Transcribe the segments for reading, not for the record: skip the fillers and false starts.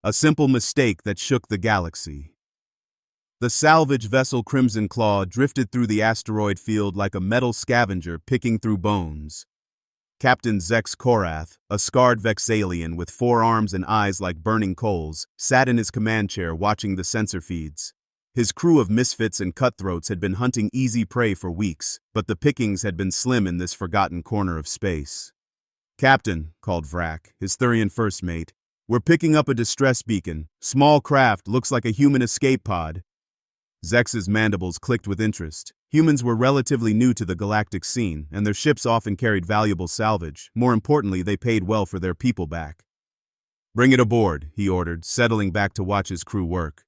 A simple mistake that shook the galaxy. The salvage vessel Crimson Claw drifted through the asteroid field like a metal scavenger picking through bones. Captain Zex Korath, a scarred Vexalian with 4 arms and eyes like burning coals, sat in his command chair watching the sensor feeds. His crew of misfits and cutthroats had been hunting easy prey for weeks, but the pickings had been slim in this forgotten corner of space. "Captain," called Vrak, his Thurian first mate, "we're picking up a distress beacon. Small craft, looks like a human escape pod." Zex's mandibles clicked with interest. Humans were relatively new to the galactic scene, and their ships often carried valuable salvage. More importantly, they paid well for their people back. "Bring it aboard," he ordered, settling back to watch his crew work.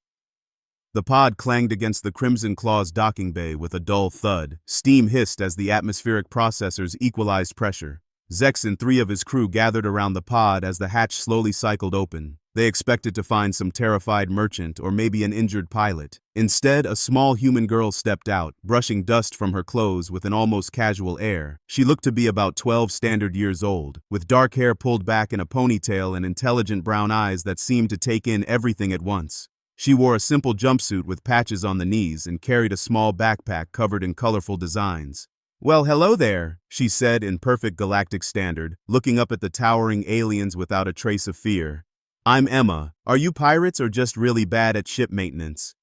The pod clanged against the Crimson Claw's docking bay with a dull thud. Steam hissed as the atmospheric processors equalized pressure. Zex and 3 of his crew gathered around the pod as the hatch slowly cycled open. They expected to find some terrified merchant or maybe an injured pilot. Instead, a small human girl stepped out, brushing dust from her clothes with an almost casual air. She looked to be about 12 standard years old, with dark hair pulled back in a ponytail and intelligent brown eyes that seemed to take in everything at once. She wore a simple jumpsuit with patches on the knees and carried a small backpack covered in colorful designs. "Well, hello there," she said in perfect galactic standard, looking up at the towering aliens without a trace of fear. "I'm Emma. Are you pirates or just really bad at ship maintenance?"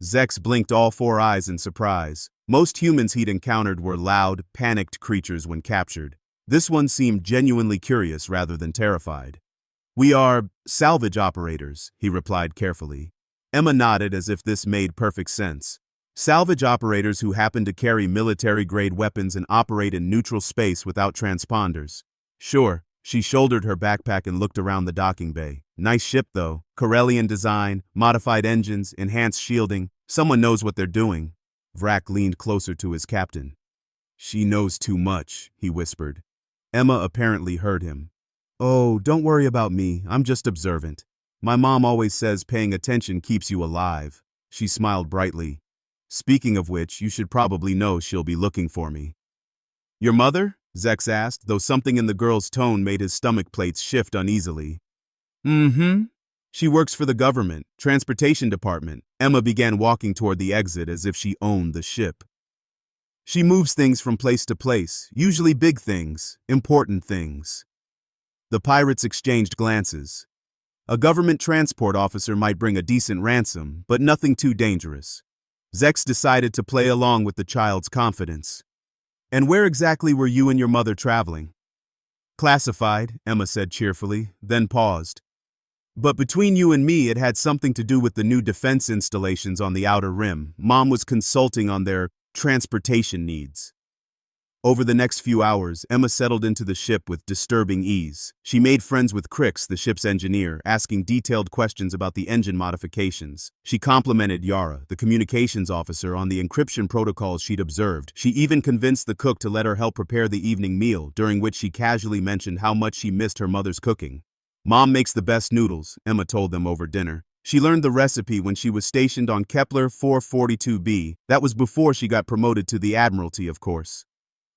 Zex blinked all 4 eyes in surprise. Most humans he'd encountered were loud, panicked creatures when captured. This one seemed genuinely curious rather than terrified. "We are salvage operators," he replied carefully. Emma nodded as if this made perfect sense. Salvage operators who happen to carry military-grade weapons and operate in neutral space without transponders. "Sure." She shouldered her backpack and looked around the docking bay. "Nice ship, though. Corellian design, modified engines, enhanced shielding. Someone knows what they're doing." Vrak leaned closer to his captain. "She knows too much," he whispered. Emma apparently heard him. "Oh, don't worry about me. I'm just observant. My mom always says paying attention keeps you alive." She smiled brightly. "Speaking of which, you should probably know she'll be looking for me." "Your mother?" Zex asked, though something in the girl's tone made his stomach plates shift uneasily. "Mm-hmm. She works for the government, transportation department." Emma began walking toward the exit as if she owned the ship. "She moves things from place to place, usually big things, important things." The pirates exchanged glances. A government transport officer might bring a decent ransom, but nothing too dangerous. Zex decided to play along with the child's confidence. "And where exactly were you and your mother traveling?" "Classified," Emma said cheerfully, then paused. "But between you and me, it had something to do with the new defense installations on the Outer Rim. Mom was consulting on their transportation needs." Over the next few hours, Emma settled into the ship with disturbing ease. She made friends with Crix, the ship's engineer, asking detailed questions about the engine modifications. She complimented Yara, the communications officer, on the encryption protocols she'd observed. She even convinced the cook to let her help prepare the evening meal, during which she casually mentioned how much she missed her mother's cooking. "Mom makes the best noodles," Emma told them over dinner. She learned the recipe when she was stationed on Kepler 442b. That was before she got promoted to the Admiralty, of course.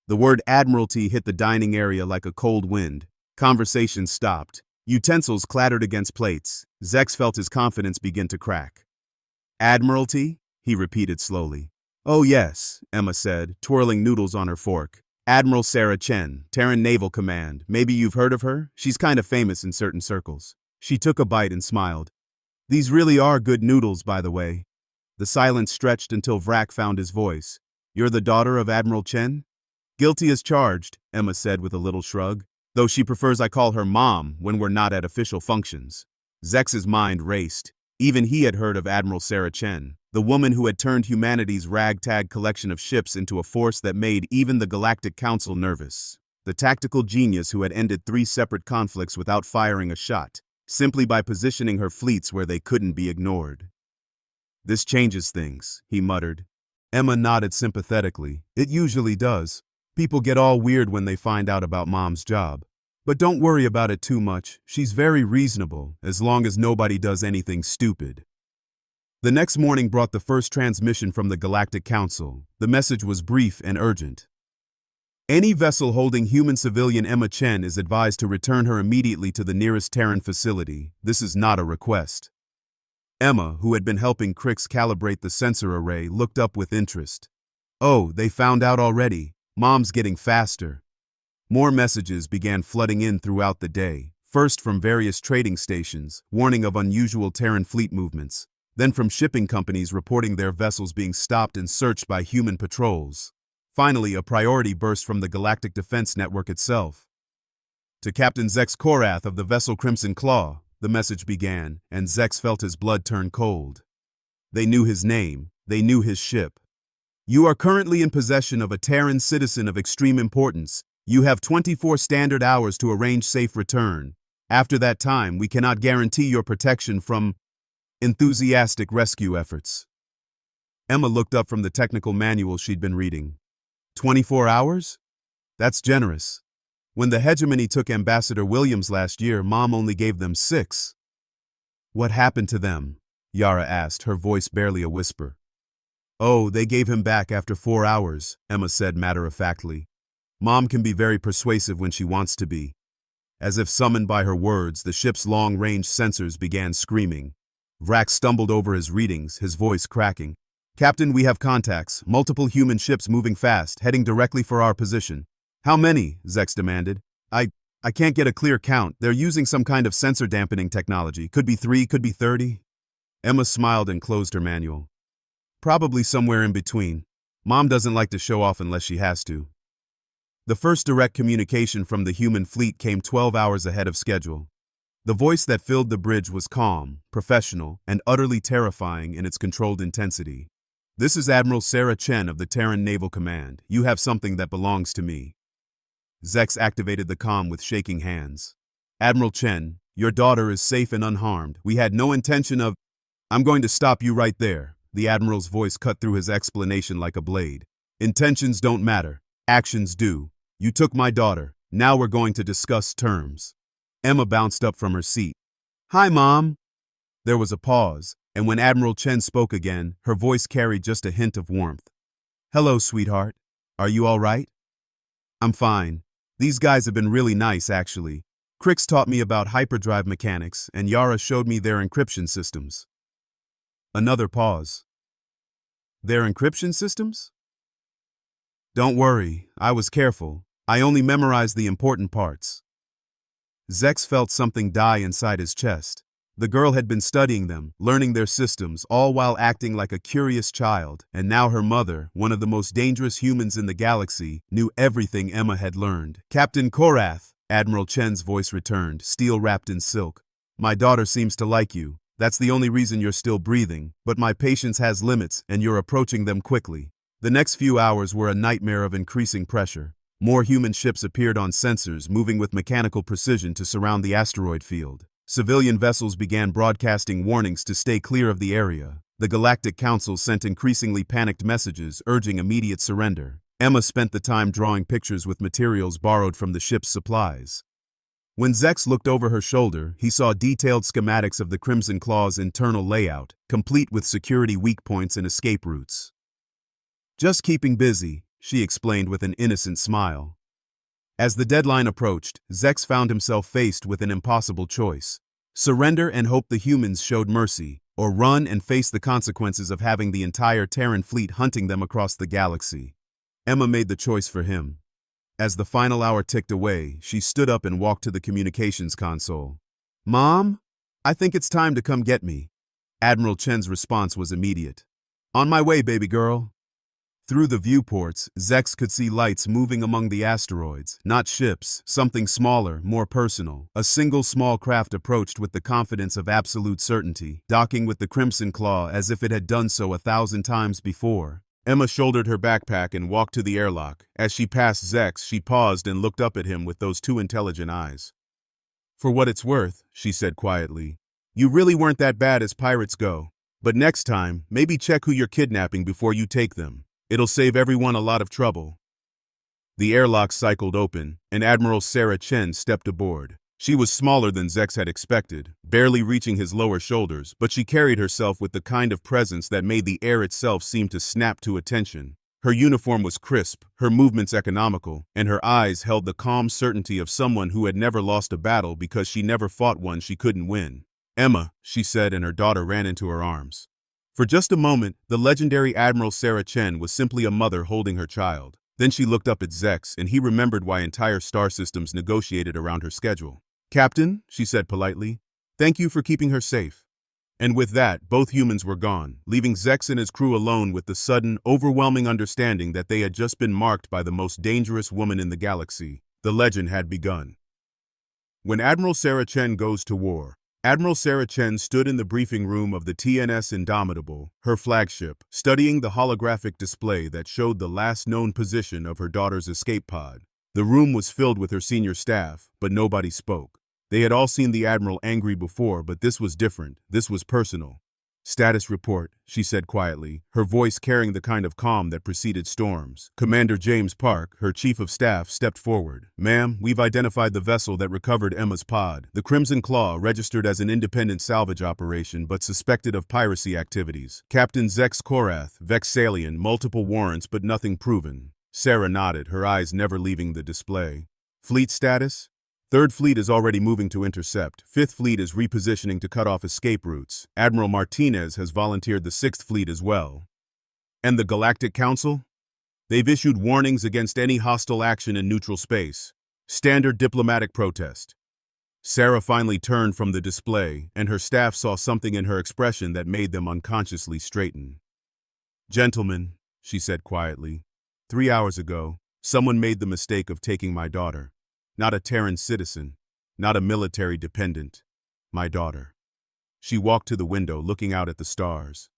The word Admiralty hit the dining area like a cold wind. Conversation stopped. Utensils clattered against plates. Zex felt his confidence begin to crack. "Admiralty?" he repeated slowly. "Oh yes," Emma said, twirling noodles on her fork. "Admiral Sarah Chen, Terran Naval Command. Maybe you've heard of her? She's kind of famous in certain circles." She took a bite and smiled. "These really are good noodles, by the way." The silence stretched until Vrak found his voice. "You're the daughter of Admiral Chen?" "Guilty as charged," Emma said with a little shrug, though she prefers I call her Mom when we're not at official functions. Zex's mind raced. Even he had heard of Admiral Sarah Chen, the woman who had turned humanity's ragtag collection of ships into a force that made even the Galactic Council nervous. The tactical genius who had ended 3 separate conflicts without firing a shot, simply by positioning her fleets where they couldn't be ignored. "This changes things," he muttered. Emma nodded sympathetically. "It usually does. People get all weird when they find out about Mom's job. But don't worry about it too much. She's very reasonable, as long as nobody does anything stupid." The next morning brought the first transmission from the Galactic Council. The message was brief and urgent. Any vessel holding human civilian Emma Chen is advised to return her immediately to the nearest Terran facility. This is not a request. Emma, who had been helping Crix calibrate the sensor array, looked up with interest. Oh, they found out already. Mom's getting faster. More messages began flooding in throughout the day, first from various trading stations, warning of unusual Terran fleet movements, then from shipping companies reporting their vessels being stopped and searched by human patrols. Finally, a priority burst from the Galactic Defense Network itself. To Captain Zex Korath of the vessel Crimson Claw, the message began, and Zex felt his blood turn cold. They knew his name, they knew his ship. You are currently in possession of a Terran citizen of extreme importance. You have 24 standard hours to arrange safe return. After that time, we cannot guarantee your protection from enthusiastic rescue efforts. Emma looked up from the technical manual she'd been reading. 24 hours? That's generous. When the hegemony took Ambassador Williams last year, Mom only gave them 6. What happened to them? Yara asked, her voice barely a whisper. Oh, they gave him back after 4 hours, Emma said matter-of-factly. Mom can be very persuasive when she wants to be. As if summoned by her words, the ship's long-range sensors began screaming. Vrax stumbled over his readings, his voice cracking. Captain, we have contacts, multiple human ships moving fast, heading directly for our position. How many? Zex demanded. I can't get a clear count. They're using some kind of sensor dampening technology. Could be 3, could be 30. Emma smiled and closed her manual. Probably somewhere in between. Mom doesn't like to show off unless she has to. The first direct communication from the human fleet came 12 hours ahead of schedule. The voice that filled the bridge was calm, professional, and utterly terrifying in its controlled intensity. This is Admiral Sarah Chen of the Terran Naval Command. You have something that belongs to me. Zex activated the comm with shaking hands. Admiral Chen, your daughter is safe and unharmed. We had no intention of... I'm going to stop you right there. The Admiral's voice cut through his explanation like a blade. Intentions don't matter. Actions do. You took my daughter. Now we're going to discuss terms. Emma bounced up from her seat. Hi, Mom. There was a pause, and when Admiral Chen spoke again, her voice carried just a hint of warmth. Hello, sweetheart. Are you all right? I'm fine. These guys have been really nice, actually. Crix taught me about hyperdrive mechanics, and Yara showed me their encryption systems. Another pause. Their encryption systems? Don't worry, I was careful. I only memorized the important parts. Zex felt something die inside his chest. The girl had been studying them, learning their systems, all while acting like a curious child, and now her mother, one of the most dangerous humans in the galaxy, knew everything Emma had learned. Captain Korath, Admiral Chen's voice returned, steel wrapped in silk. My daughter seems to like you. That's the only reason you're still breathing, but my patience has limits and you're approaching them quickly. The next few hours were a nightmare of increasing pressure. More human ships appeared on sensors, moving with mechanical precision to surround the asteroid field. Civilian vessels began broadcasting warnings to stay clear of the area. The Galactic Council sent increasingly panicked messages urging immediate surrender. Emma spent the time drawing pictures with materials borrowed from the ship's supplies. When Zex looked over her shoulder, he saw detailed schematics of the Crimson Claw's internal layout, complete with security weak points and escape routes. Just keeping busy, she explained with an innocent smile. As the deadline approached, Zex found himself faced with an impossible choice. Surrender and hope the humans showed mercy, or run and face the consequences of having the entire Terran fleet hunting them across the galaxy. Emma made the choice for him. As the final hour ticked away, she stood up and walked to the communications console. Mom? I think it's time to come get me. Admiral Chen's response was immediate. On my way, baby girl. Through the viewports, Zex could see lights moving among the asteroids, not ships, something smaller, more personal. A single small craft approached with the confidence of absolute certainty, docking with the Crimson Claw as if it had done so 1,000 times before. Emma shouldered her backpack and walked to the airlock. As she passed Zex, she paused and looked up at him with those 2 intelligent eyes. For what it's worth, she said quietly, you really weren't that bad as pirates go. But next time, maybe check who you're kidnapping before you take them. It'll save everyone a lot of trouble. The airlock cycled open, and Admiral Sarah Chen stepped aboard. She was smaller than Zex had expected, barely reaching his lower shoulders, but she carried herself with the kind of presence that made the air itself seem to snap to attention. Her uniform was crisp, her movements economical, and her eyes held the calm certainty of someone who had never lost a battle because she never fought one she couldn't win. "Emma," she said, and her daughter ran into her arms. For just a moment, the legendary Admiral Sarah Chen was simply a mother holding her child. Then she looked up at Zex, and he remembered why entire star systems negotiated around her schedule. "Captain," she said politely, "thank you for keeping her safe." And with that, both humans were gone, leaving Zex and his crew alone with the sudden, overwhelming understanding that they had just been marked by the most dangerous woman in the galaxy. The legend had begun. When Admiral Sarah Chen goes to war. Admiral Sarah Chen stood in the briefing room of the TNS Indomitable, her flagship, studying the holographic display that showed the last known position of her daughter's escape pod. The room was filled with her senior staff, but nobody spoke. They had all seen the Admiral angry before, but this was different. This was personal. "Status report," she said quietly, her voice carrying the kind of calm that preceded storms. Commander James Park, her chief of staff, stepped forward. "Ma'am, we've identified the vessel that recovered Emma's pod. The Crimson Claw, registered as an independent salvage operation but suspected of piracy activities. Captain Zex Korath, Vexalian, multiple warrants but nothing proven." Sarah nodded, her eyes never leaving the display. "Fleet status?" "Third Fleet is already moving to intercept. Fifth Fleet is repositioning to cut off escape routes. Admiral Martinez has volunteered the Sixth Fleet as well." "And the Galactic Council?" "They've issued warnings against any hostile action in neutral space. Standard diplomatic protest." Sarah finally turned from the display, and her staff saw something in her expression that made them unconsciously straighten. "Gentlemen," she said quietly, 3 hours ago, someone made the mistake of taking my daughter. Not a Terran citizen, not a military dependent, my daughter." She walked to the window, looking out at the stars.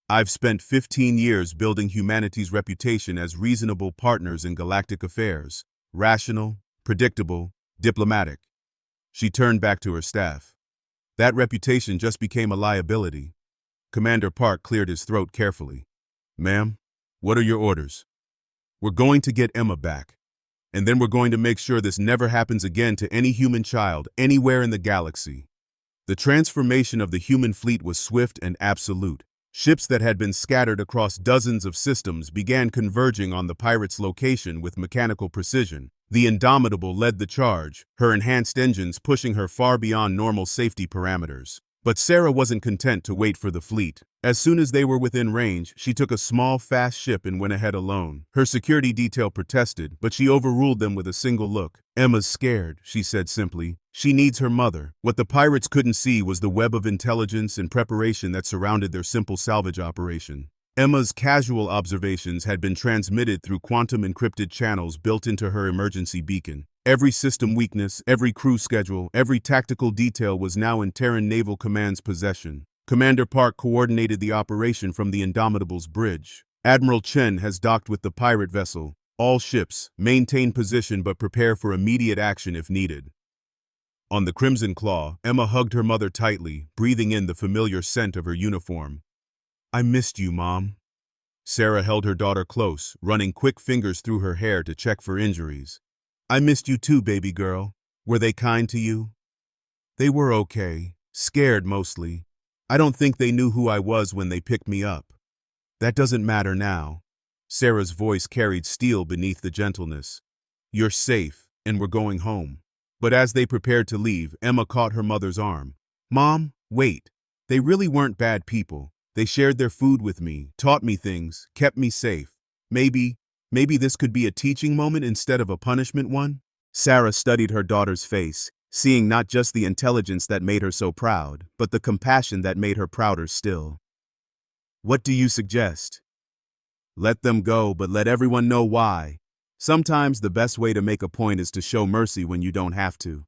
"I've spent 15 years building humanity's reputation as reasonable partners in galactic affairs, rational, predictable, diplomatic." She turned back to her staff. "That reputation just became a liability." Commander Park cleared his throat carefully. "Ma'am, what are your orders?" "We're going to get Emma back. And then we're going to make sure this never happens again to any human child anywhere in the galaxy." The transformation of the human fleet was swift and absolute. Ships that had been scattered across dozens of systems began converging on the pirates' location with mechanical precision. The Indomitable led the charge, her enhanced engines pushing her far beyond normal safety parameters. But Sarah wasn't content to wait for the fleet. As soon as they were within range, she took a small, fast ship and went ahead alone. Her security detail protested, but she overruled them with a single look. "Emma's scared," she said simply. "She needs her mother." What the pirates couldn't see was the web of intelligence and preparation that surrounded their simple salvage operation. Emma's casual observations had been transmitted through quantum-encrypted channels built into her emergency beacon. Every system weakness, every crew schedule, every tactical detail was now in Terran Naval Command's possession. Commander Park coordinated the operation from the Indomitable's bridge. "Admiral Chen has docked with the pirate vessel. All ships, maintain position but prepare for immediate action if needed." On the Crimson Claw, Emma hugged her mother tightly, breathing in the familiar scent of her uniform. "I missed you, Mom." Sarah held her daughter close, running quick fingers through her hair to check for injuries. "I missed you too, baby girl. Were they kind to you?" "They were okay. Scared mostly. I don't think they knew who I was when they picked me up. That doesn't matter now." Sarah's voice carried steel beneath the gentleness. "You're safe, and we're going home." But as they prepared to leave, Emma caught her mother's arm. "Mom, wait. They really weren't bad people. They shared their food with me, taught me things, kept me safe. Maybe this could be a teaching moment instead of a punishment one?" Sarah studied her daughter's face, seeing not just the intelligence that made her so proud, but the compassion that made her prouder still. "What do you suggest?" "Let them go, but let everyone know why. Sometimes the best way to make a point is to show mercy when you don't have to."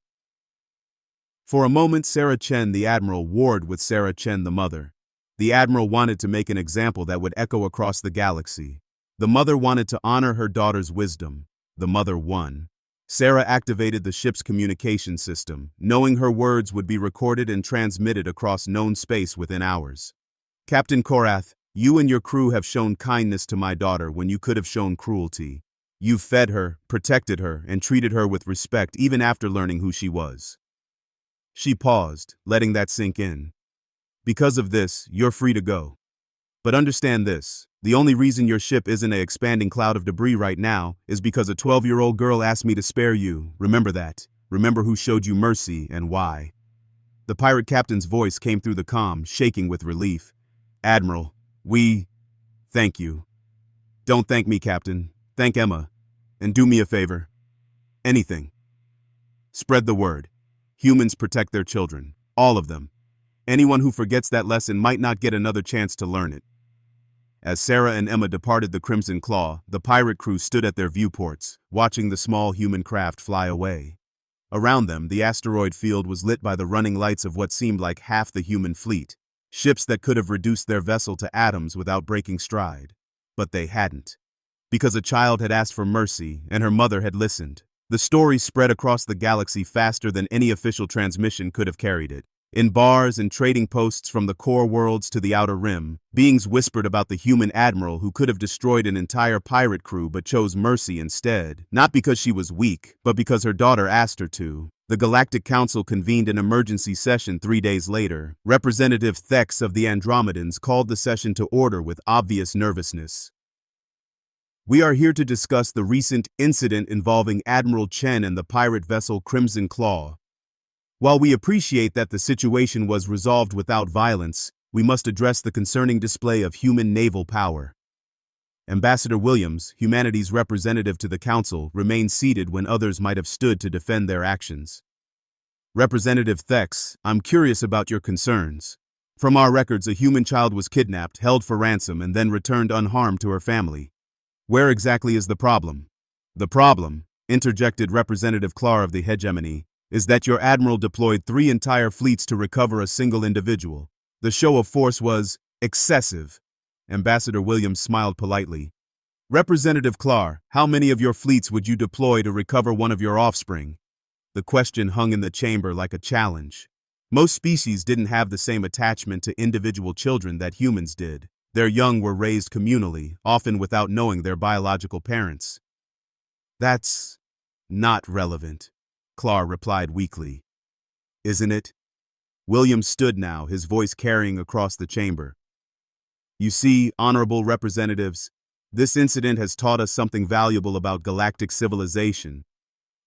For a moment, Sarah Chen the Admiral warred with Sarah Chen the mother. The Admiral wanted to make an example that would echo across the galaxy. The mother wanted to honor her daughter's wisdom. The mother won. Sarah activated the ship's communication system, knowing her words would be recorded and transmitted across known space within hours. "Captain Korath, you and your crew have shown kindness to my daughter when you could have shown cruelty. You've fed her, protected her, and treated her with respect even after learning who she was." She paused, letting that sink in. "Because of this, you're free to go." But understand this, the only reason your ship isn't an expanding cloud of debris right now is because a 12-year-old girl asked me to spare you. Remember that. Remember who showed you mercy and why." The pirate captain's voice came through the comm, shaking with relief. "Admiral, thank you. Don't thank me, Captain. Thank Emma. And do me a favor. Anything. Spread the word. Humans protect their children. All of them. Anyone who forgets that lesson might not get another chance to learn it." As Sarah and Emma departed the Crimson Claw, the pirate crew stood at their viewports, watching the small human craft fly away. Around them, the asteroid field was lit by the running lights of what seemed like half the human fleet, ships that could have reduced their vessel to atoms without breaking stride. But they hadn't. Because a child had asked for mercy, and her mother had listened. The story spread across the galaxy faster than any official transmission could have carried it. In bars and trading posts from the core worlds to the outer rim, beings whispered about the human admiral who could have destroyed an entire pirate crew but chose mercy instead, not because she was weak, but because her daughter asked her to. The Galactic Council convened an emergency session 3 days later. Representative Thex of the Andromedans called the session to order with obvious nervousness. "We are here to discuss the recent incident involving Admiral Chen and the pirate vessel Crimson Claw. While we appreciate that the situation was resolved without violence, we must address the concerning display of human naval power." Ambassador Williams, humanity's representative to the Council, remained seated when others might have stood to defend their actions. "Representative Thex, I'm curious about your concerns. From our records, a human child was kidnapped, held for ransom, and then returned unharmed to her family. Where exactly is the problem?" "The problem," interjected Representative Clark of the hegemony, "is that your admiral deployed 3 entire fleets to recover a single individual. The show of force was excessive." Ambassador Williams smiled politely. "Representative Clark, how many of your fleets would you deploy to recover one of your offspring?" The question hung in the chamber like a challenge. Most species didn't have the same attachment to individual children that humans did. Their young were raised communally, often without knowing their biological parents. "That's not relevant," Clark replied weakly. "Isn't it?" Williams stood now, his voice carrying across the chamber. "You see, honorable representatives, this incident has taught us something valuable about galactic civilization.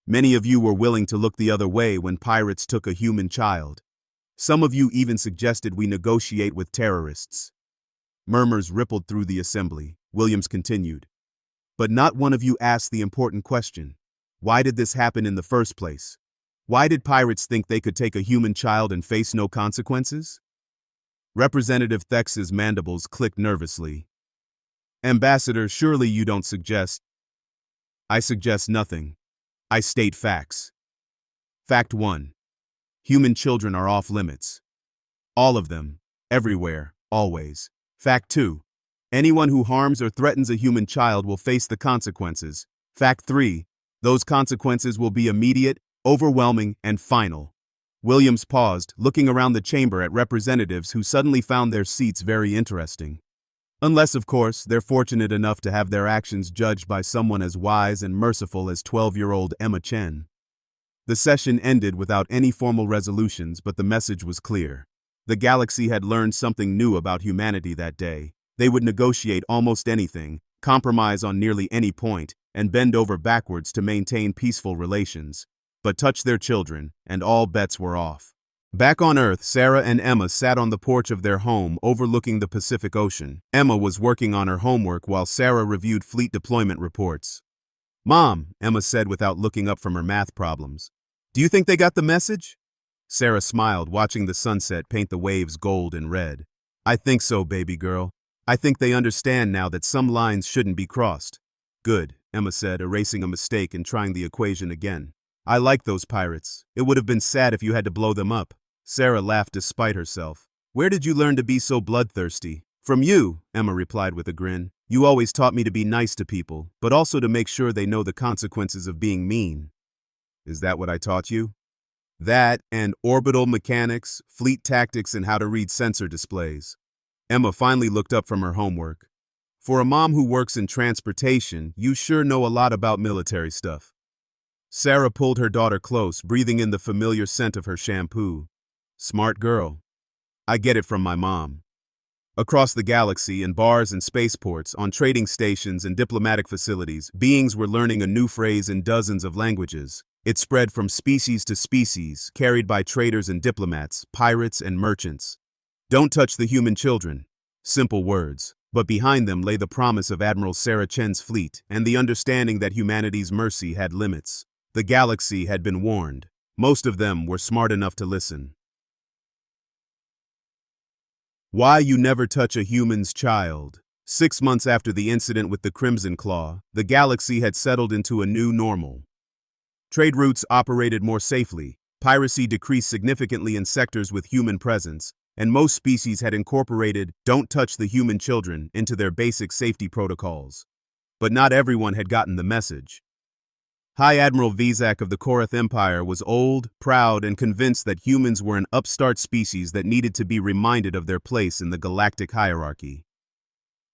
Many of you were willing to look the other way when pirates took a human child. Some of you even suggested we negotiate with terrorists." Murmurs rippled through the assembly. Williams continued. "But not one of you asked the important question. Why did this happen in the first place? Why did pirates think they could take a human child and face no consequences?" Representative Thex's mandibles clicked nervously. "Ambassador, surely you don't suggest—" "I suggest nothing. I state facts. Fact 1. Human children are off limits. All of them. Everywhere. Always. Fact 2. Anyone who harms or threatens a human child will face the consequences. Fact 3. Those consequences will be immediate, overwhelming, and final." Williams paused, looking around the chamber at representatives who suddenly found their seats very interesting. Unless, of course, they're fortunate enough to have their actions judged by someone as wise and merciful as 12-year-old Emma Chen. The session ended without any formal resolutions, but the message was clear. The galaxy had learned something new about humanity that day. They would negotiate almost anything, compromise on nearly any point, and bend over backwards to maintain peaceful relations. But touch their children, and all bets were off. Back on Earth, Sarah and Emma sat on the porch of their home overlooking the Pacific Ocean. Emma was working on her homework while Sarah reviewed fleet deployment reports. "Mom," Emma said without looking up from her math problems, "do you think they got the message?" Sarah smiled, watching the sunset paint the waves gold and red. "I think so, baby girl. I think they understand now that some lines shouldn't be crossed." "Good," Emma said, erasing a mistake and trying the equation again. "I like those pirates. It would have been sad if you had to blow them up." Sarah laughed despite herself. "Where did you learn to be so bloodthirsty?" "From you," Emma replied with a grin. "You always taught me to be nice to people, but also to make sure they know the consequences of being mean." "Is that what I taught you?" "That and orbital mechanics, fleet tactics, and how to read sensor displays." Emma finally looked up from her homework. "For a mom who works in transportation, you sure know a lot about military stuff." Sarah pulled her daughter close, breathing in the familiar scent of her shampoo. "Smart girl. I get it from my mom." Across the galaxy, in bars and spaceports, on trading stations and diplomatic facilities, beings were learning a new phrase in dozens of languages. It spread from species to species, carried by traders and diplomats, pirates and merchants. Don't touch the human children. Simple words. But behind them lay the promise of Admiral Sarah Chen's fleet and the understanding that humanity's mercy had limits. The galaxy had been warned. Most of them were smart enough to listen. Why you never touch a human's child. 6 months after the incident with the Crimson Claw, the galaxy had settled into a new normal. Trade routes operated more safely, piracy decreased significantly in sectors with human presence, and most species had incorporated "don't touch the human children" into their basic safety protocols. But not everyone had gotten the message. High Admiral Vezak of the Korath Empire was old, proud, and convinced that humans were an upstart species that needed to be reminded of their place in the galactic hierarchy.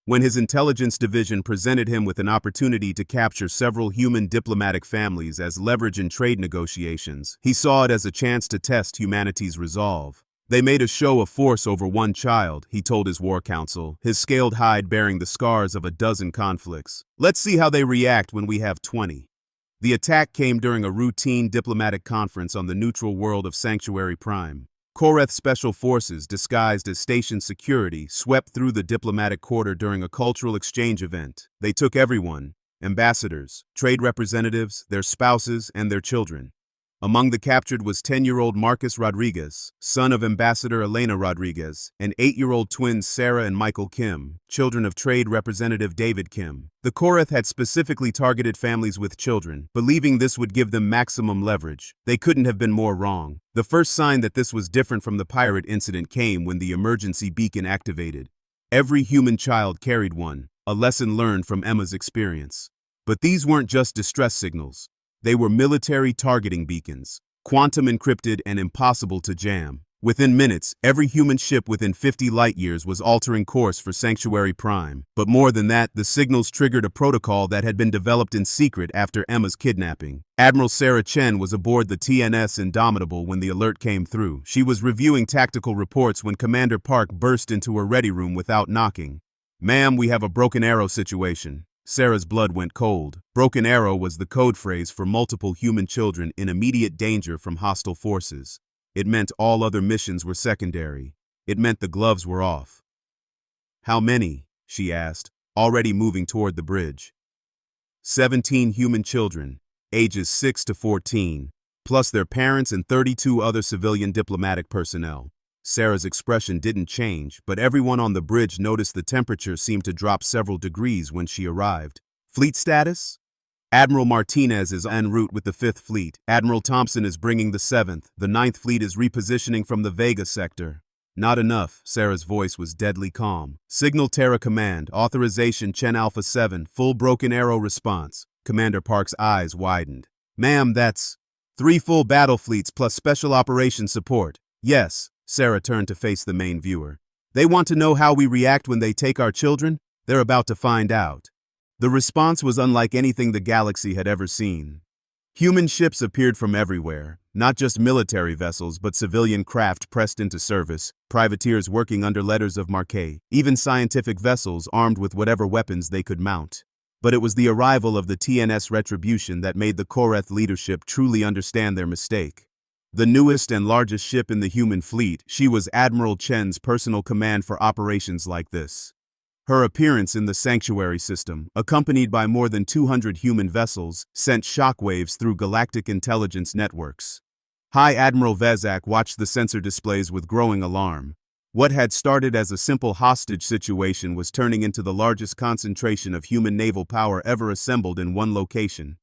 When his intelligence division presented him with an opportunity to capture several human diplomatic families as leverage in trade negotiations, he saw it as a chance to test humanity's resolve. They made a show of force over one child, he told his war council, his scaled hide bearing the scars of a dozen conflicts. Let's see how they react when we have 20. The attack came during a routine diplomatic conference on the neutral world of Sanctuary Prime. Korath Special Forces, disguised as station security, swept through the diplomatic quarter during a cultural exchange event. They took everyone: ambassadors, trade representatives, their spouses, and their children. Among the captured was 10-year-old Marcus Rodriguez, son of Ambassador Elena Rodriguez, and 8-year-old twins Sarah and Michael Kim, children of Trade Representative David Kim. The Korath had specifically targeted families with children, believing this would give them maximum leverage. They couldn't have been more wrong. The first sign that this was different from the pirate incident came when the emergency beacon activated. Every human child carried one, a lesson learned from Emma's experience. But these weren't just distress signals. They were military targeting beacons, quantum encrypted and impossible to jam. Within minutes, every human ship within 50 light-years was altering course for Sanctuary Prime. But more than that, the signals triggered a protocol that had been developed in secret after Emma's kidnapping. Admiral Sarah Chen was aboard the TNS Indomitable when the alert came through. She was reviewing tactical reports when Commander Park burst into her ready room without knocking. "Ma'am, we have a broken arrow situation." Sarah's blood went cold. Broken arrow was the code phrase for multiple human children in immediate danger from hostile forces. It meant all other missions were secondary. It meant the gloves were off. "How many?" she asked, already moving toward the bridge. 17 human children, ages 6 to 14, plus their parents and 32 other civilian diplomatic personnel. Sarah's expression didn't change, but everyone on the bridge noticed the temperature seemed to drop several degrees when she arrived. "Fleet status?" "Admiral Martinez is en route with the 5th Fleet. Admiral Thompson is bringing the 7th. The 9th Fleet is repositioning from the Vega sector." "Not enough." Sarah's voice was deadly calm. "Signal Terra Command. Authorization Chen Alpha 7. Full broken arrow response." Commander Park's eyes widened. "Ma'am, that's 3 full battle fleets plus special operations support." "Yes." Sarah turned to face the main viewer. "They want to know how we react when they take our children? They're about to find out." The response was unlike anything the galaxy had ever seen. Human ships appeared from everywhere, not just military vessels but civilian craft pressed into service, privateers working under letters of marque, even scientific vessels armed with whatever weapons they could mount. But it was the arrival of the TNS Retribution that made the Korath leadership truly understand their mistake. The newest and largest ship in the human fleet, she was Admiral Chen's personal command for operations like this. Her appearance in the Sanctuary system, accompanied by more than 200 human vessels, sent shockwaves through galactic intelligence networks. High Admiral Vezak watched the sensor displays with growing alarm. What had started as a simple hostage situation was turning into the largest concentration of human naval power ever assembled in one location.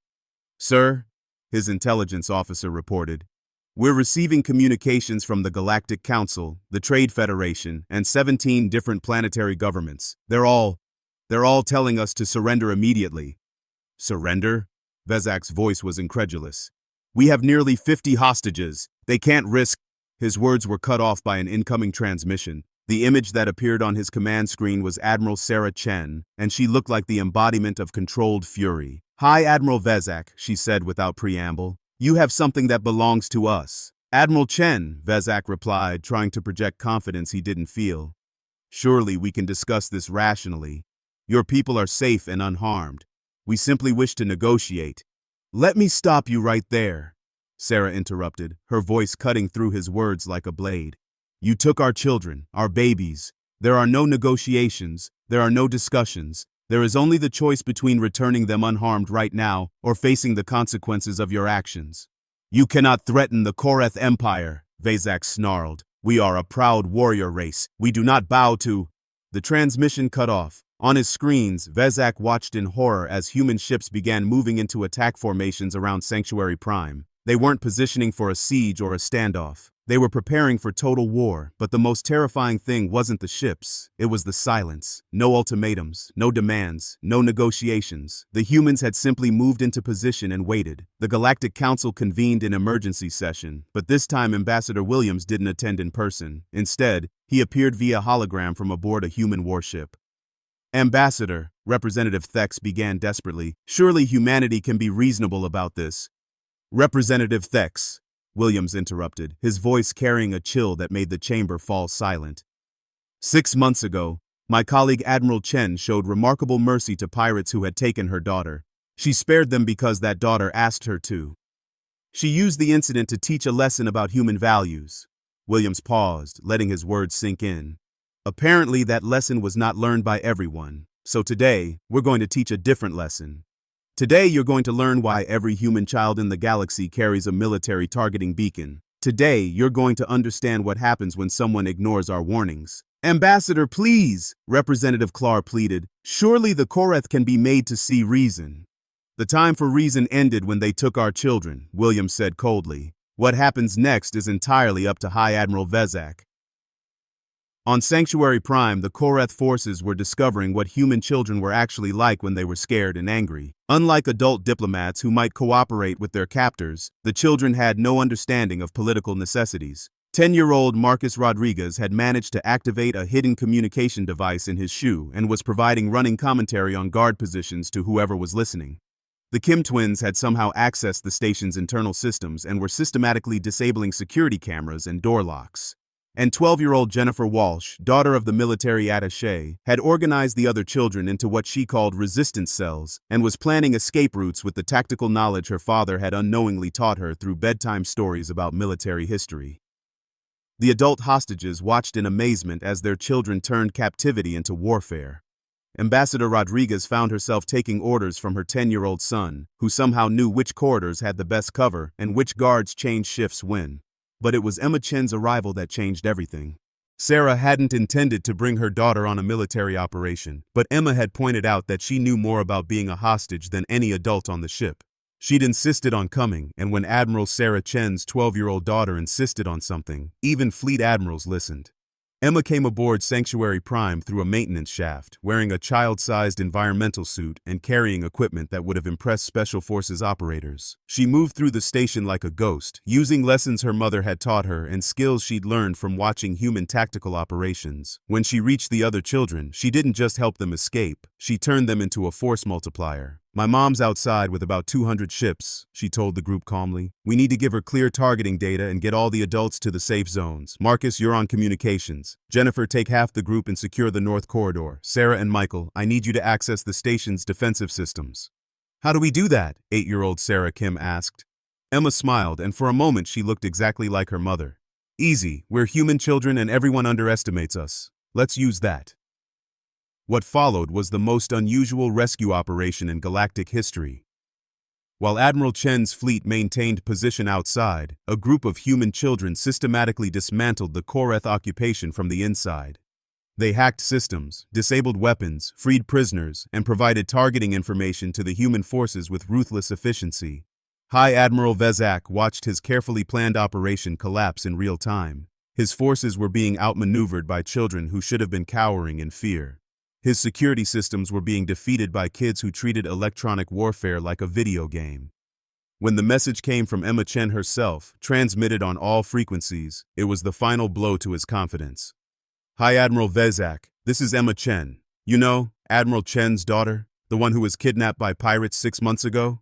"Sir," his intelligence officer reported, "we're receiving communications from the Galactic Council, the Trade Federation, and 17 different planetary governments. They're all telling us to surrender immediately." "Surrender?" Vezak's voice was incredulous. "We have nearly 50 hostages. They can't risk—" His words were cut off by an incoming transmission. The image that appeared on his command screen was Admiral Sarah Chen, and she looked like the embodiment of controlled fury. "Hi, Admiral Vezak," she said without preamble. "You have something that belongs to us." "Admiral Chen," Vezak replied, trying to project confidence he didn't feel. Surely we can discuss this rationally. Your people are safe and unharmed. We simply wish to negotiate. Let me stop you right there, Sarah interrupted, her voice cutting through his words like a blade. You took our children, our babies. There are no negotiations, there are no discussions. There is only the choice between returning them unharmed right now or facing the consequences of your actions. You cannot threaten the Koreth Empire, Vezak snarled. We are a proud warrior race. We do not bow to... The transmission cut off. On his screens, Vezak watched in horror as human ships began moving into attack formations around Sanctuary Prime. They weren't positioning for a siege or a standoff. They were preparing for total war, but the most terrifying thing wasn't the ships, it was the silence. No ultimatums, no demands, no negotiations. The humans had simply moved into position and waited. The Galactic Council convened an emergency session, but this time Ambassador Williams didn't attend in person. Instead, he appeared via hologram from aboard a human warship. Ambassador, Representative Thex began desperately, surely humanity can be reasonable about this. Representative Thex, Williams interrupted, his voice carrying a chill that made the chamber fall silent. 6 months ago, my colleague Admiral Chen showed remarkable mercy to pirates who had taken her daughter. She spared them because that daughter asked her to. She used the incident to teach a lesson about human values. Williams paused, letting his words sink in. Apparently that lesson was not learned by everyone, so today, we're going to teach a different lesson. Today you're going to learn why every human child in the galaxy carries a military targeting beacon. Today you're going to understand what happens when someone ignores our warnings. Ambassador, please, Representative Clark pleaded. Surely the Koreth can be made to see reason. The time for reason ended when they took our children, Williams said coldly. What happens next is entirely up to High Admiral Vezak. On Sanctuary Prime, the Koreth forces were discovering what human children were actually like when they were scared and angry. Unlike adult diplomats who might cooperate with their captors, the children had no understanding of political necessities. 10-year-old Marcus Rodriguez had managed to activate a hidden communication device in his shoe and was providing running commentary on guard positions to whoever was listening. The Kim twins had somehow accessed the station's internal systems and were systematically disabling security cameras and door locks. And 12-year-old Jennifer Walsh, daughter of the military attaché, had organized the other children into what she called resistance cells and was planning escape routes with the tactical knowledge her father had unknowingly taught her through bedtime stories about military history. The adult hostages watched in amazement as their children turned captivity into warfare. Ambassador Rodriguez found herself taking orders from her 10-year-old son, who somehow knew which corridors had the best cover and which guards changed shifts when. But it was Emma Chen's arrival that changed everything. Sarah hadn't intended to bring her daughter on a military operation, but Emma had pointed out that she knew more about being a hostage than any adult on the ship. She'd insisted on coming, and when Admiral Sarah Chen's 12-year-old daughter insisted on something, even fleet admirals listened. Emma came aboard Sanctuary Prime through a maintenance shaft, wearing a child-sized environmental suit and carrying equipment that would have impressed Special Forces operators. She moved through the station like a ghost, using lessons her mother had taught her and skills she'd learned from watching human tactical operations. When she reached the other children, she didn't just help them escape, she turned them into a force multiplier. My mom's outside with about 200 ships, she told the group calmly. We need to give her clear targeting data and get all the adults to the safe zones. Marcus, you're on communications. Jennifer, take half the group and secure the north corridor. Sarah and Michael, I need you to access the station's defensive systems. How do we do that? 8-year-old Sarah Kim asked. Emma smiled, and for a moment she looked exactly like her mother. Easy, we're human children and everyone underestimates us. Let's use that. What followed was the most unusual rescue operation in galactic history. While Admiral Chen's fleet maintained position outside, a group of human children systematically dismantled the Koreth occupation from the inside. They hacked systems, disabled weapons, freed prisoners, and provided targeting information to the human forces with ruthless efficiency. High Admiral Vezak watched his carefully planned operation collapse in real time. His forces were being outmaneuvered by children who should have been cowering in fear. His security systems were being defeated by kids who treated electronic warfare like a video game. When the message came from Emma Chen herself, transmitted on all frequencies, it was the final blow to his confidence. High Admiral Vezak, this is Emma Chen. You know, Admiral Chen's daughter, the one who was kidnapped by pirates 6 months ago?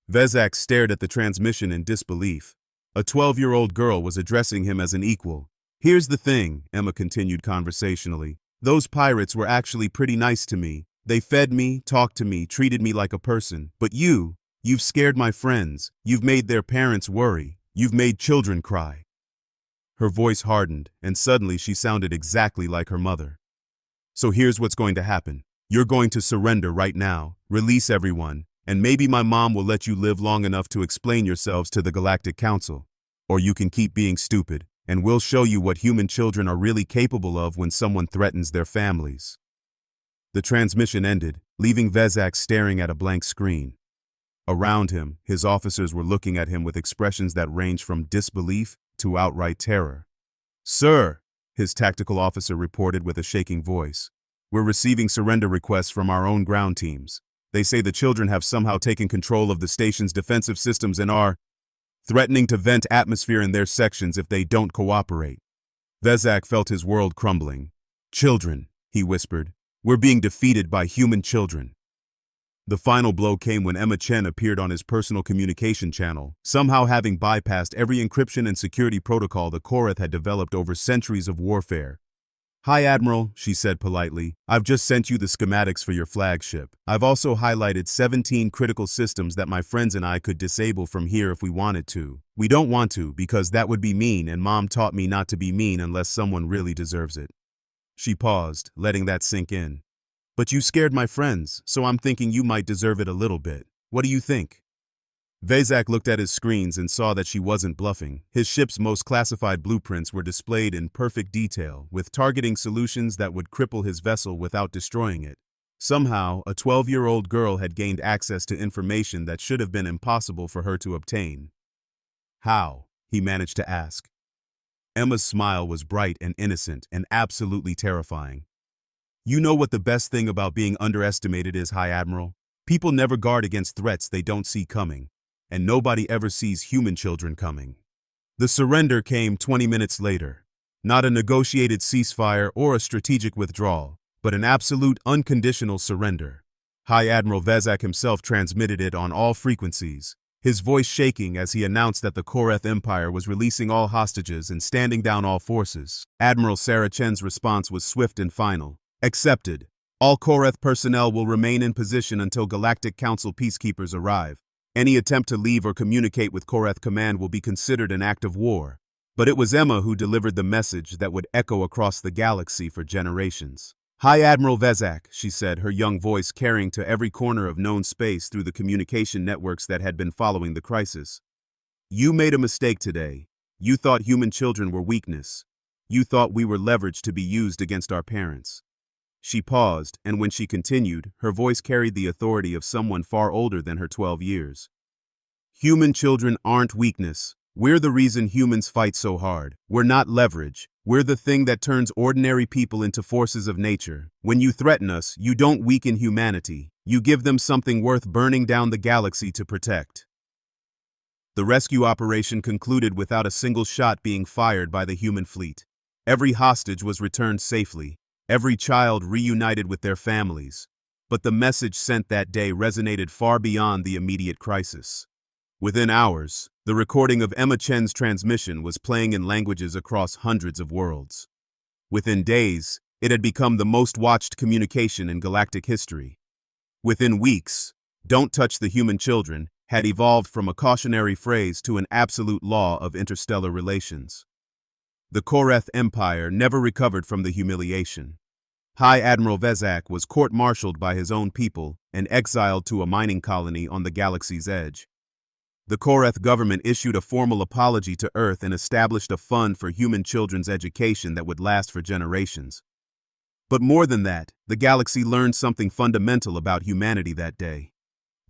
Vezak stared at the transmission in disbelief. A 12-year-old girl was addressing him as an equal. Here's the thing, Emma continued conversationally. Those pirates were actually pretty nice to me. They fed me, talked to me, treated me like a person. But you've scared my friends. You've made their parents worry. You've made children cry." Her voice hardened, and suddenly she sounded exactly like her mother. "So here's what's going to happen. You're going to surrender right now, release everyone, and maybe my mom will let you live long enough to explain yourselves to the Galactic Council. Or you can keep being stupid, and we'll show you what human children are really capable of when someone threatens their families." The transmission ended, leaving Vezak staring at a blank screen. Around him, his officers were looking at him with expressions that ranged from disbelief to outright terror. "Sir," his tactical officer reported with a shaking voice, "we're receiving surrender requests from our own ground teams. They say the children have somehow taken control of the station's defensive systems and are threatening to vent atmosphere in their sections if they don't cooperate." Vezak felt his world crumbling. "Children," he whispered. "We're being defeated by human children." The final blow came when Emma Chen appeared on his personal communication channel, somehow having bypassed every encryption and security protocol the Korath had developed over centuries of warfare. "Hi, Admiral," she said politely. "I've just sent you the schematics for your flagship. I've also highlighted 17 critical systems that my friends and I could disable from here if we wanted to. We don't want to because that would be mean, and Mom taught me not to be mean unless someone really deserves it." She paused, letting that sink in. "But you scared my friends, so I'm thinking you might deserve it a little bit. What do you think?" Vezak looked at his screens and saw that she wasn't bluffing. His ship's most classified blueprints were displayed in perfect detail, with targeting solutions that would cripple his vessel without destroying it. Somehow, a 12-year-old girl had gained access to information that should have been impossible for her to obtain. "How?" he managed to ask. Emma's smile was bright and innocent and absolutely terrifying. "You know what the best thing about being underestimated is, High Admiral? People never guard against threats they don't see coming. And nobody ever sees human children coming." The surrender came 20 minutes later. Not a negotiated ceasefire or a strategic withdrawal, but an absolute unconditional surrender. High Admiral Vezak himself transmitted it on all frequencies, his voice shaking as he announced that the Galactic Empire was releasing all hostages and standing down all forces. Admiral Sarah Chen's response was swift and final. "Accepted. All Korath personnel will remain in position until Galactic Council peacekeepers arrive. Any attempt to leave or communicate with Korath Command will be considered an act of war." But it was Emma who delivered the message that would echo across the galaxy for generations. "High Admiral Vezak," she said, her young voice carrying to every corner of known space through the communication networks that had been following the crisis. "You made a mistake today. You thought human children were weakness. You thought we were leverage to be used against our parents." She paused, and when she continued, her voice carried the authority of someone far older than her 12 years. "Human children aren't weakness. We're the reason humans fight so hard. We're not leverage. We're the thing that turns ordinary people into forces of nature. When you threaten us, you don't weaken humanity. You give them something worth burning down the galaxy to protect." The rescue operation concluded without a single shot being fired by the human fleet. Every hostage was returned safely. Every child reunited with their families. But the message sent that day resonated far beyond the immediate crisis. Within hours, the recording of Emma Chen's transmission was playing in languages across hundreds of worlds. Within days, it had become the most watched communication in galactic history. Within weeks, "Don't touch the human children" had evolved from a cautionary phrase to an absolute law of interstellar relations. The Galactic Empire never recovered from the humiliation. High Admiral Vezak was court-martialed by his own people and exiled to a mining colony on the galaxy's edge. The Korath government issued a formal apology to Earth and established a fund for human children's education that would last for generations. But more than that, the galaxy learned something fundamental about humanity that day.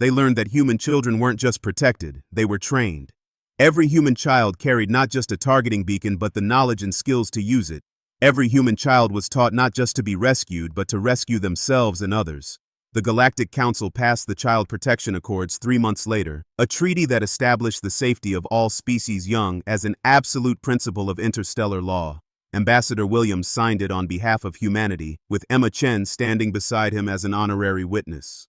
They learned that human children weren't just protected, they were trained. Every human child carried not just a targeting beacon but the knowledge and skills to use it. Every human child was taught not just to be rescued but to rescue themselves and others. The Galactic Council passed the Child Protection Accords 3 months later, a treaty that established the safety of all species young as an absolute principle of interstellar law. Ambassador Williams signed it on behalf of humanity, with Emma Chen standing beside him as an honorary witness.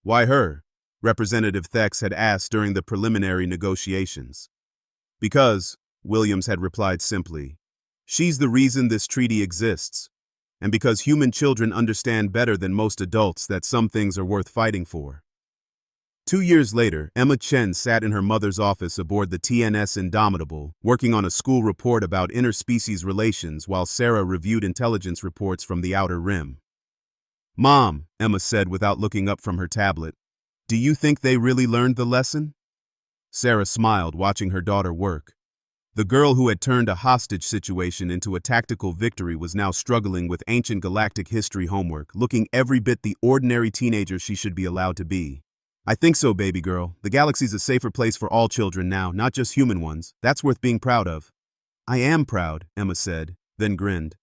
"Why her?" Representative Thex had asked during the preliminary negotiations. "Because," Williams had replied simply, "she's the reason this treaty exists. and because human children understand better than most adults that some things are worth fighting for. 2 years later, Emma Chen sat in her mother's office aboard the TNS Indomitable, working on a school report about interspecies relations while Sarah reviewed intelligence reports from the Outer Rim. "Mom," Emma said without looking up from her tablet, "do you think they really learned the lesson?" Sarah smiled, watching her daughter work. The girl who had turned a hostage situation into a tactical victory was now struggling with ancient galactic history homework, looking every bit the ordinary teenager she should be allowed to be. "I think so, baby girl. The galaxy's a safer place for all children now, not just human ones. That's worth being proud of." "I am proud," Emma said, then grinned.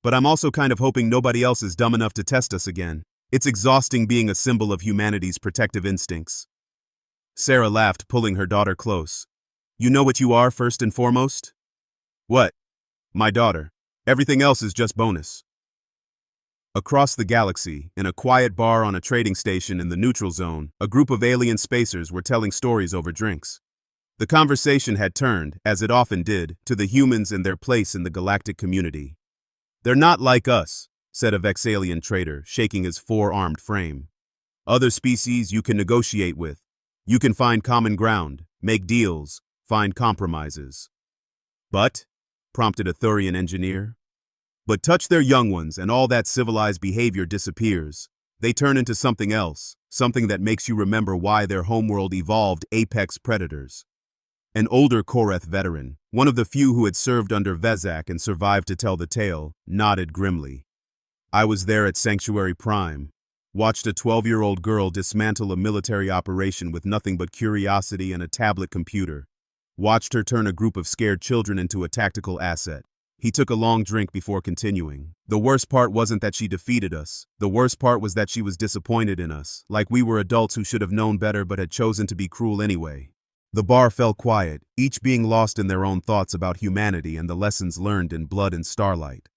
"But I'm also kind of hoping nobody else is dumb enough to test us again. It's exhausting being a symbol of humanity's protective instincts." Sarah laughed, pulling her daughter close. "You know what you are, first and foremost?" "What?" "My daughter. Everything else is just bonus." Across the galaxy, in a quiet bar on a trading station in the neutral zone, a group of alien spacers were telling stories over drinks. The conversation had turned, as it often did, to the humans and their place in the galactic community. "They're not like us," said a Vexalian trader, shaking his four-armed frame. "Other species you can negotiate with. You can find common ground, make deals, find compromises." "But," prompted a Thurian engineer. "But touch their young ones and all that civilized behavior disappears. They turn into something else, something that makes you remember why their homeworld evolved apex predators." An older Koreth veteran, one of the few who had served under Vezak and survived to tell the tale, nodded grimly. "I was there at Sanctuary Prime. Watched a 12-year-old girl dismantle a military operation with nothing but curiosity and a tablet computer. Watched her turn a group of scared children into a tactical asset." He took a long drink before continuing. "The worst part wasn't that she defeated us. The worst part was that she was disappointed in us, like we were adults who should have known better but had chosen to be cruel anyway." The bar fell quiet, each being lost in their own thoughts about humanity and the lessons learned in Blood and Starlight.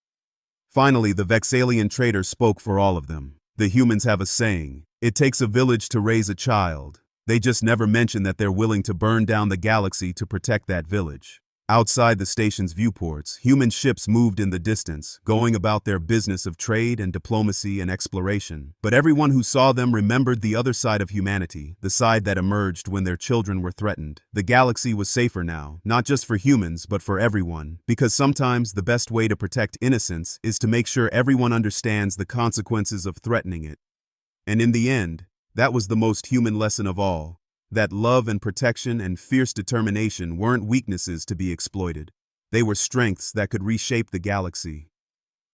Finally, the Vexalian trader spoke for all of them. "The humans have a saying, it takes a village to raise a child. They just never mention that they're willing to burn down the galaxy to protect that village." Outside the station's viewports, human ships moved in the distance, going about their business of trade and diplomacy and exploration. But everyone who saw them remembered the other side of humanity, the side that emerged when their children were threatened. The galaxy was safer now, not just for humans, but for everyone, because sometimes the best way to protect innocence is to make sure everyone understands the consequences of threatening it. And in the end, that was the most human lesson of all. That love and protection and fierce determination weren't weaknesses to be exploited. They were strengths that could reshape the galaxy.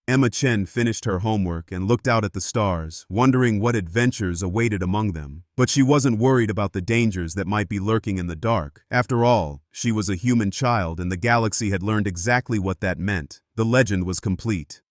Emma Chen finished her homework and looked out at the stars, wondering what adventures awaited among them. But she wasn't worried about the dangers that might be lurking in the dark. After all, she was a human child and the galaxy had learned exactly what that meant. The legend was complete.